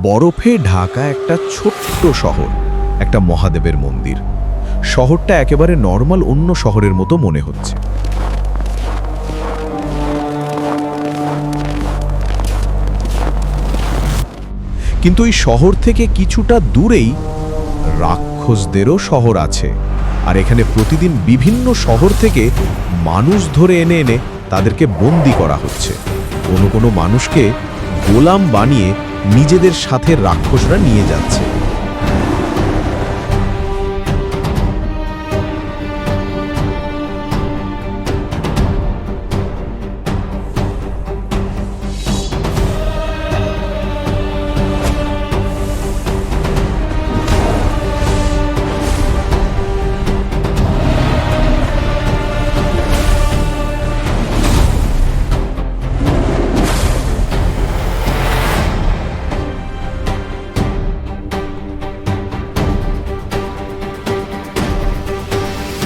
বরফে ঢাকা একটা ছোট্ট শহর, একটা মহাদেবের মন্দির। শহরটা একেবারে নর্মাল অন্য শহরের মতো মনে হচ্ছে। কিন্তু এই শহর থেকে কিছুটা দূরেই রাক্ষসদেরও শহর আছে। আর এখানে প্রতিদিন বিভিন্ন শহর থেকে মানুষ ধরে এনে এনে তাদেরকে বন্দি করা হচ্ছে। কোনো কোনো মানুষকে গোলাম বানিয়ে নিজেদের সাথে রাক্ষসরা নিয়ে যাচ্ছে।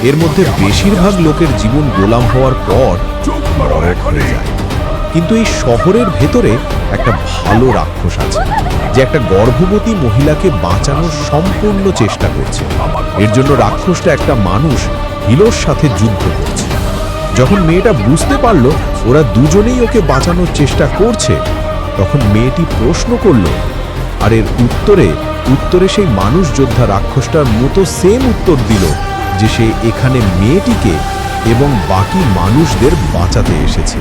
এর মধ্যে বেশিরভাগ লোকের জীবন গোলাম হওয়ার পর নরক হয়ে যায়। কিন্তু এই শহরের ভেতরে একটা ভালো রাক্ষস আছে, যে একটা গর্ভবতী মহিলাকে বাঁচানোর সম্পূর্ণ চেষ্টা করছে। এর জন্য রাক্ষসটা একটা মানুষ হিলোর সাথে যুদ্ধ করছে। যখন মেয়েটা বুঝতে পারল ওরা দুজনেই ওকে বাঁচানোর চেষ্টা করছে, তখন মেয়েটি প্রশ্ন করল, আর এর উত্তরে সেই মানুষ যোদ্ধা রাক্ষসটার মতো সেম উত্তর দিল, যে সে এখানে মেয়েটিকে এবং বাকি মানুষদের বাঁচাতে এসেছে।